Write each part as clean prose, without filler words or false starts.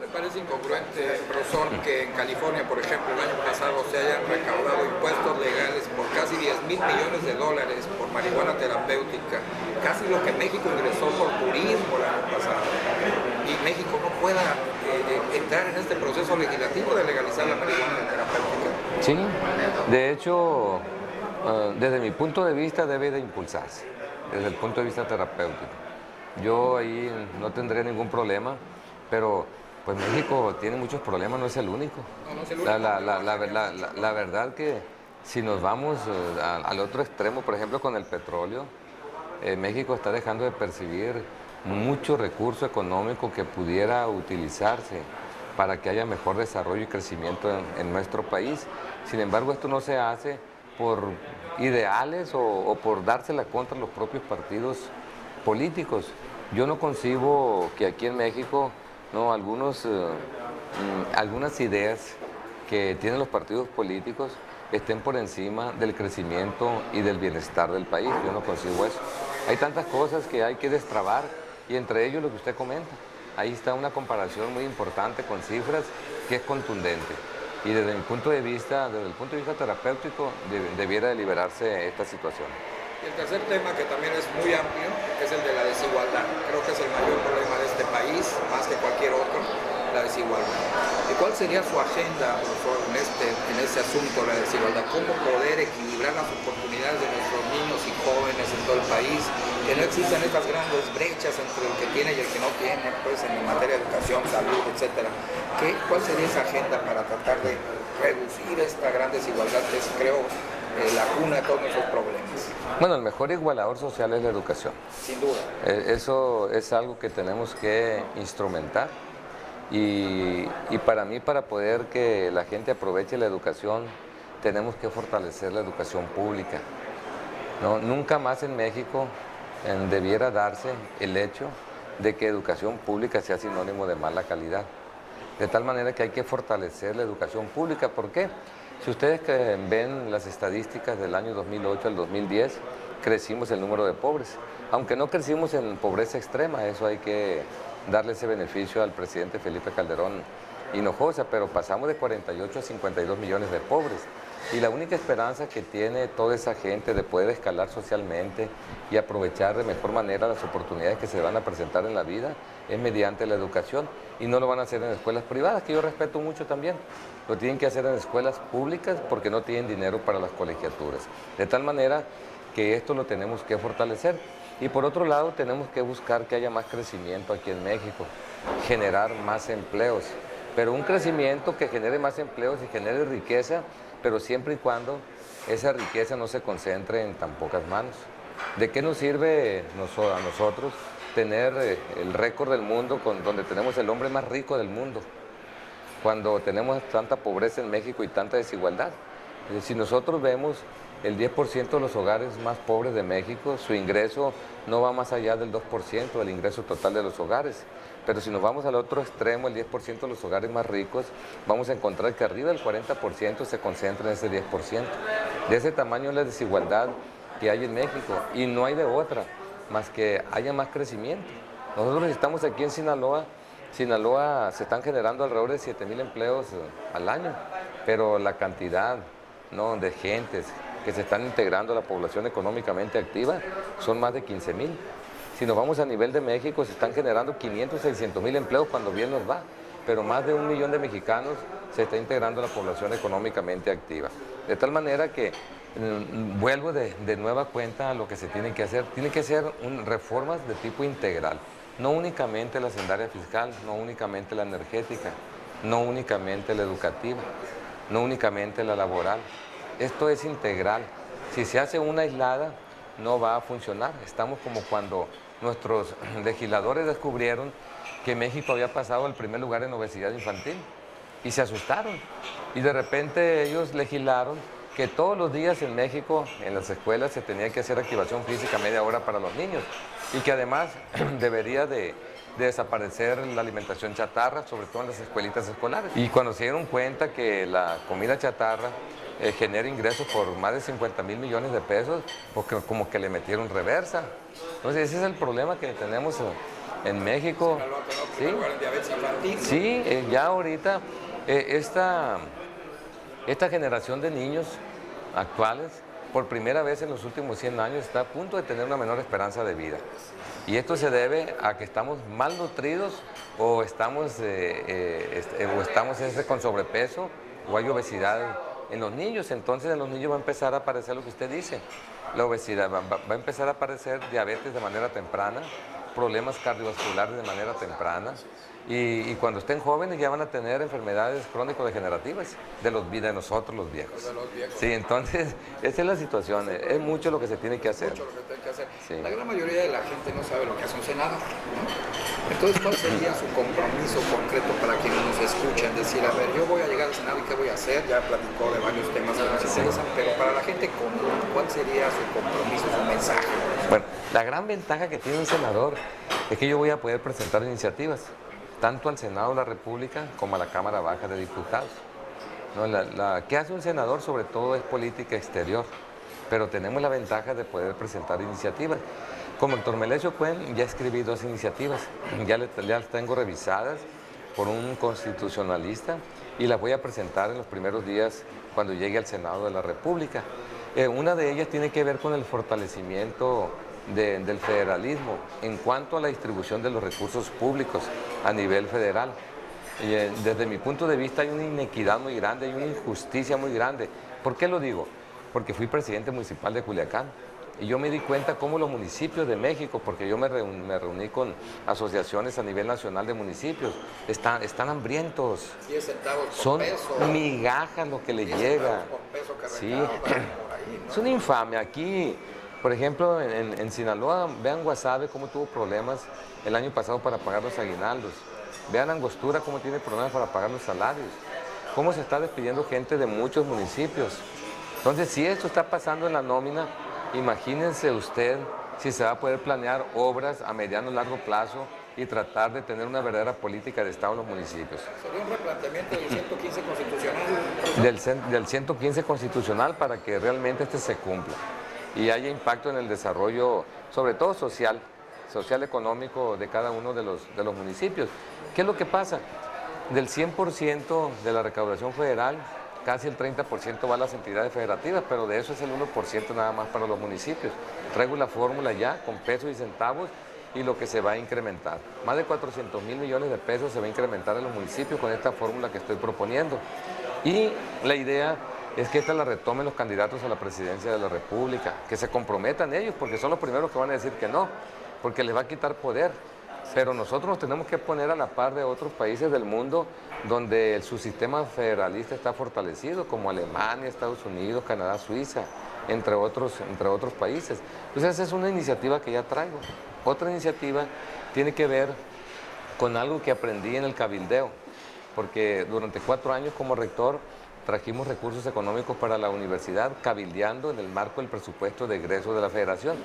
me parece incongruente, profesor, que en California, por ejemplo, el año pasado se hayan recaudado impuestos legales por casi 10.000 millones de dólares por marihuana terapéutica, casi lo que México ingresó por turismo el año pasado, y México no pueda entrar en este proceso legislativo de legalizar la marihuana terapéutica. Sí, de hecho, desde mi punto de vista debe de impulsarse, desde el punto de vista terapéutico. Yo ahí no tendré ningún problema, pero pues México tiene muchos problemas, no es el único. No, no es el único. La verdad que si nos vamos al otro extremo, por ejemplo con el petróleo, México está dejando de percibir mucho recurso económico que pudiera utilizarse para que haya mejor desarrollo y crecimiento en nuestro país. Sin embargo, esto no se hace por ideales o por dársela contra los propios partidos políticos. Yo no concibo que aquí en México algunas ideas que tienen los partidos políticos estén por encima del crecimiento y del bienestar del país. Yo no concibo eso. Hay tantas cosas que hay que destrabar y entre ellos lo que usted comenta. Ahí está una comparación muy importante con cifras que es contundente. Y desde el punto de vista terapéutico, debiera de liberarse esta situación. Y el tercer tema, que también es muy amplio, es el de la desigualdad. Creo que es el mayor problema de este país, más que cualquier otro, la desigualdad. ¿Y cuál sería su agenda, profesor, en este asunto de la desigualdad? ¿Cómo poder equilibrar las oportunidades de nuestros niños y jóvenes en todo el país? Que no existan estas grandes brechas entre el que tiene y el que no tiene, pues en materia de educación, salud, etcétera. ¿Cuál sería esa agenda para tratar de reducir esta gran desigualdad que es, creo, la cuna de todos nuestros problemas? Bueno, el mejor igualador social es la educación. Sin duda. Eso es algo que tenemos que instrumentar y para mí, para poder que la gente aproveche la educación, tenemos que fortalecer la educación pública. ¿No? Nunca más en México debiera darse el hecho de que educación pública sea sinónimo de mala calidad. De tal manera que hay que fortalecer la educación pública. ¿Por qué? Si ustedes ven las estadísticas del año 2008 al 2010, crecimos el número de pobres. Aunque no crecimos en pobreza extrema, eso hay que darle ese beneficio al presidente Felipe Calderón Hinojosa, pero pasamos de 48 a 52 millones de pobres. Y la única esperanza que tiene toda esa gente de poder escalar socialmente y aprovechar de mejor manera las oportunidades que se van a presentar en la vida es mediante la educación. Y no lo van a hacer en escuelas privadas, que yo respeto mucho también. Lo tienen que hacer en escuelas públicas porque no tienen dinero para las colegiaturas. De tal manera que esto lo tenemos que fortalecer. Y por otro lado, tenemos que buscar que haya más crecimiento aquí en México, generar más empleos. Pero un crecimiento que genere más empleos y genere riqueza, pero siempre y cuando esa riqueza no se concentre en tan pocas manos. ¿De qué nos sirve a nosotros tener el récord del mundo donde tenemos el hombre más rico del mundo, cuando tenemos tanta pobreza en México y tanta desigualdad? Si nosotros vemos el 10% de los hogares más pobres de México, su ingreso no va más allá del 2% del ingreso total de los hogares. Pero si nos vamos al otro extremo, el 10% de los hogares más ricos, vamos a encontrar que arriba del 40% se concentra en ese 10%. De ese tamaño es la desigualdad que hay en México y no hay de otra, más que haya más crecimiento. Nosotros estamos aquí en Sinaloa. Sinaloa se están generando alrededor de 7,000 empleos al año, pero la cantidad de gentes que se están integrando a la población económicamente activa son más de 15,000. Si nos vamos a nivel de México, se están generando 500, 600,000 empleos cuando bien nos va, pero más de 1 millón de mexicanos se está integrando a la población económicamente activa. De tal manera que vuelvo de nueva cuenta a lo que se tiene que hacer. Tienen que ser reformas de tipo integral, no únicamente la hacendaria fiscal, no únicamente la energética, no únicamente la educativa, no únicamente la laboral. Esto es integral. Si se hace una aislada, no va a funcionar. Estamos como cuando nuestros legisladores descubrieron que México había pasado al primer lugar en obesidad infantil y se asustaron. Y de repente ellos legislaron que todos los días en México, en las escuelas, se tenía que hacer activación física media hora para los niños y que además debería de desaparecer la alimentación chatarra, sobre todo en las escuelitas escolares. Y cuando se dieron cuenta que la comida chatarra genera ingresos por más de 50,000 millones de pesos, porque como que le metieron reversa. Entonces ese es el problema que tenemos En México, Sinaloa quedó en sí, primer lugar en diabetes infantil. sí, ya ahorita esta generación de niños actuales, por primera vez en los últimos 100 años, está a punto de tener una menor esperanza de vida. Y esto se debe a que estamos malnutridos o estamos con sobrepeso o hay obesidad en los niños. Entonces en los niños va a empezar a aparecer lo que usted dice, la obesidad, va a empezar a aparecer diabetes de manera temprana, problemas cardiovasculares de manera temprana. Y cuando estén jóvenes ya van a tener enfermedades crónico-degenerativas de nosotros los viejos. De los viejos. Sí, entonces esa es la situación, es mucho lo que se tiene que hacer. Mucho lo que tiene que hacer. Sí. La gran mayoría de la gente no sabe lo que hace un senador, ¿no? Entonces, ¿cuál sería su compromiso concreto para quienes nos escuchan? Decir, a ver, yo voy a llegar al Senado y ¿qué voy a hacer? Ya platicó de varios temas que nos interesan, pero para la gente común, ¿cuál sería su compromiso, su mensaje? Bueno, la gran ventaja que tiene un senador es que yo voy a poder presentar iniciativas, tanto al Senado de la República como a la Cámara Baja de Diputados. ¿No? ¿Qué hace un senador? Sobre todo es política exterior, pero tenemos la ventaja de poder presentar iniciativas. Como Héctor Melesio Cuen ya escribí 2 iniciativas, ya las tengo revisadas por un constitucionalista y las voy a presentar en los primeros días cuando llegue al Senado de la República. Una de ellas tiene que ver con el fortalecimiento del federalismo en cuanto a la distribución de los recursos públicos a nivel federal. Y, desde mi punto de vista hay una inequidad muy grande, hay una injusticia muy grande. ¿Por qué lo digo? Porque fui presidente municipal de Culiacán y yo me di cuenta cómo los municipios de México, porque yo me reuní con asociaciones a nivel nacional de municipios, están hambrientos. 10 centavos por Son peso. migajas lo que le 10 llega. centavos por peso que Sí, recaudan por ahí, ¿no? es una infamia. Aquí, por ejemplo, en Sinaloa, vean Guasave cómo tuvo problemas el año pasado para pagar los aguinaldos. Vean Angostura cómo tiene problemas para pagar los salarios. Cómo se está despidiendo gente de muchos municipios. Entonces, si esto está pasando en la nómina, imagínense usted si se va a poder planear obras a mediano y largo plazo y tratar de tener una verdadera política de Estado en los municipios. Sería un replanteamiento del 115 constitucional. Del 115 constitucional para que realmente este se cumpla y haya impacto en el desarrollo, sobre todo social económico de cada uno de los municipios. ¿Qué es lo que pasa? Del 100% de la recaudación federal, casi el 30% va a las entidades federativas, pero de eso es el 1% nada más para los municipios. Traigo la fórmula ya con pesos y centavos y lo que se va a incrementar. Más de 400,000 millones de pesos se va a incrementar en los municipios con esta fórmula que estoy proponiendo. Y la idea es que esta la retomen los candidatos a la presidencia de la República, que se comprometan ellos, porque son los primeros que van a decir que no, porque les va a quitar poder. Pero nosotros nos tenemos que poner a la par de otros países del mundo donde su sistema federalista está fortalecido, como Alemania, Estados Unidos, Canadá, Suiza, entre otros países. Entonces esa es una iniciativa que ya traigo. Otra iniciativa tiene que ver con algo que aprendí en el cabildeo, porque durante 4 años como rector trajimos recursos económicos para la universidad, cabildeando en el marco del presupuesto de egreso de la federación.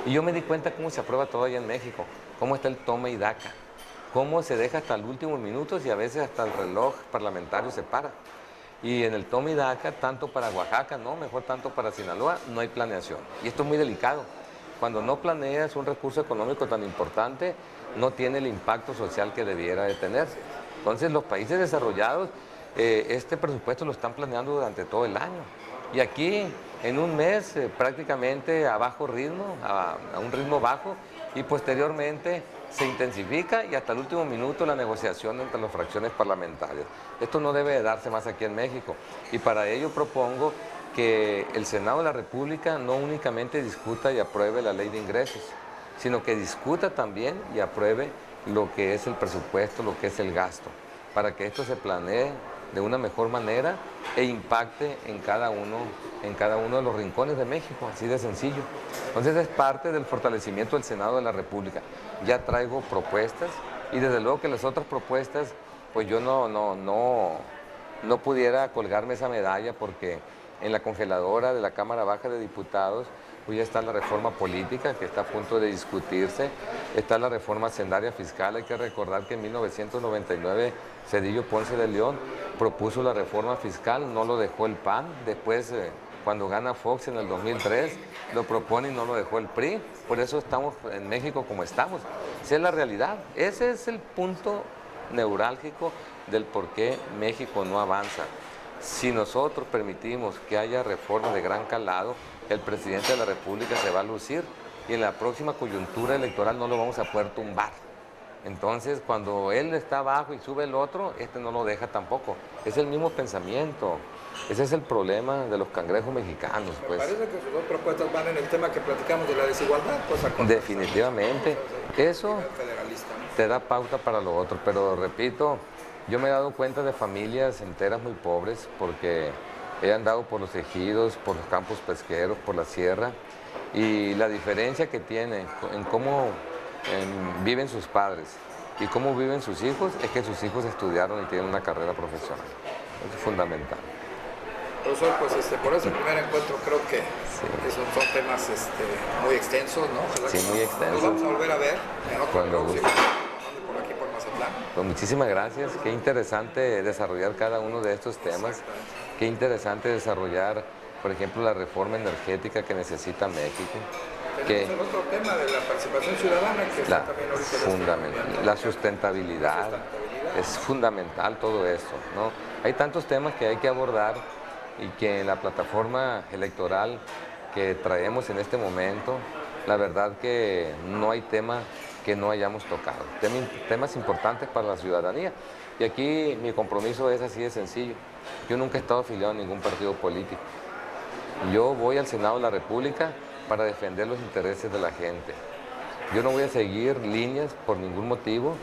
Y yo me di cuenta cómo se aprueba todo allá en México, cómo está el toma y daca, cómo se deja hasta el último minuto y a veces hasta el reloj parlamentario se para. Y en el toma y daca, tanto para Oaxaca, no, mejor tanto para Sinaloa, no hay planeación. Y esto es muy delicado. Cuando no planeas un recurso económico tan importante, no tiene el impacto social que debiera de tener. Entonces los países desarrollados, este presupuesto lo están planeando durante todo el año. Y aquí, en un mes, prácticamente a bajo ritmo, a un ritmo bajo, y posteriormente se intensifica y hasta el último minuto la negociación entre las fracciones parlamentarias. Esto no debe de darse más aquí en México. Y para ello propongo que el Senado de la República no únicamente discuta y apruebe la ley de ingresos, sino que discuta también y apruebe lo que es el presupuesto, lo que es el gasto, para que esto se planee de una mejor manera e impacte en cada uno de los rincones de México, así de sencillo. Entonces es parte del fortalecimiento del Senado de la República. Ya traigo propuestas y desde luego que las otras propuestas, pues yo no pudiera colgarme esa medalla porque en la congeladora de la Cámara Baja de Diputados pues ya está la reforma política que está a punto de discutirse, está la reforma hacendaria fiscal. Hay que recordar que en 1999 Zedillo Ponce de León propuso la reforma fiscal, no lo dejó el PAN, después cuando gana Fox en el 2003 lo propone y no lo dejó el PRI, por eso estamos en México como estamos. Esa es la realidad. Ese es el punto neurálgico del por qué México no avanza. Si nosotros permitimos que haya reformas de gran calado, el presidente de la República se va a lucir y en la próxima coyuntura electoral no lo vamos a poder tumbar. Entonces, cuando él está abajo y sube el otro, este no lo deja tampoco. Es el mismo pensamiento. Ese es el problema de los cangrejos mexicanos, pues. Parece que sus dos propuestas van en el tema que platicamos de la desigualdad, cosa con Definitivamente. Eso federalista, ¿no? te da pauta para lo otro, pero repito, yo me he dado cuenta de familias enteras muy pobres porque he andado por los ejidos, por los campos pesqueros, por la sierra, y la diferencia que tiene en cómo viven sus padres y cómo viven sus hijos es que sus hijos estudiaron y tienen una carrera profesional. Eso es fundamental. Profesor, pues por ese primer encuentro creo que son temas muy extensos, ¿no? Ojalá sí, muy extensos. Nos vamos a volver a ver en otro Cuando próximo, guste. por aquí por Mazatlán. Pues muchísimas gracias. Qué interesante desarrollar cada uno de estos temas. Qué interesante desarrollar, por ejemplo, la reforma energética que necesita México. Tenemos el otro tema de la participación ciudadana que está también ahorita fundamental. La sustentabilidad. Es fundamental todo esto, ¿no? Hay tantos temas que hay que abordar y que en la plataforma electoral que traemos en este momento, la verdad que no hay tema que no hayamos tocado. Temas importantes para la ciudadanía. Y aquí mi compromiso es así de sencillo. Yo nunca he estado afiliado a ningún partido político. Yo voy al Senado de la República para defender los intereses de la gente. Yo no voy a seguir líneas por ningún motivo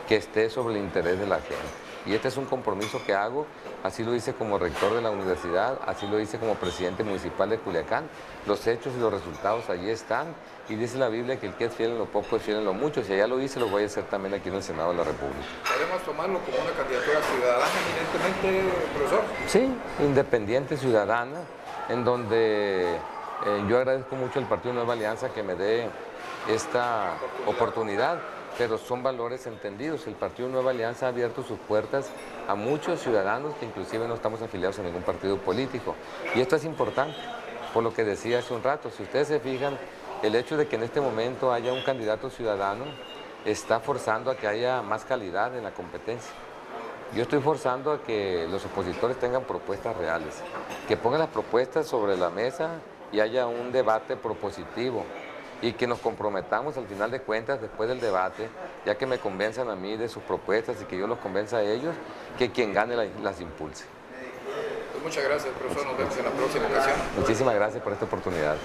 que esté sobre el interés de la gente. Y este es un compromiso que hago, así lo hice como rector de la universidad, así lo hice como presidente municipal de Culiacán. Los hechos y los resultados allí están, y dice la Biblia que el que es fiel en lo poco es fiel en lo mucho. Si allá lo hice, lo voy a hacer también aquí en el Senado de la República. ¿Podemos tomarlo como una candidatura ciudadana, evidentemente, profesor? Sí, independiente, ciudadana, en donde yo agradezco mucho al Partido Nueva Alianza que me dé esta oportunidad. Pero son valores entendidos. El Partido Nueva Alianza ha abierto sus puertas a muchos ciudadanos que inclusive no estamos afiliados a ningún partido político. Y esto es importante, por lo que decía hace un rato. Si ustedes se fijan, el hecho de que en este momento haya un candidato ciudadano está forzando a que haya más calidad en la competencia. Yo estoy forzando a que los opositores tengan propuestas reales, que pongan las propuestas sobre la mesa y haya un debate propositivo. Y que nos comprometamos al final de cuentas, después del debate, ya que me convenzan a mí de sus propuestas y que yo los convenza a ellos, que quien gane las impulse. Pues muchas gracias, profesor. Nos vemos en la próxima ocasión. Muchísimas gracias por esta oportunidad.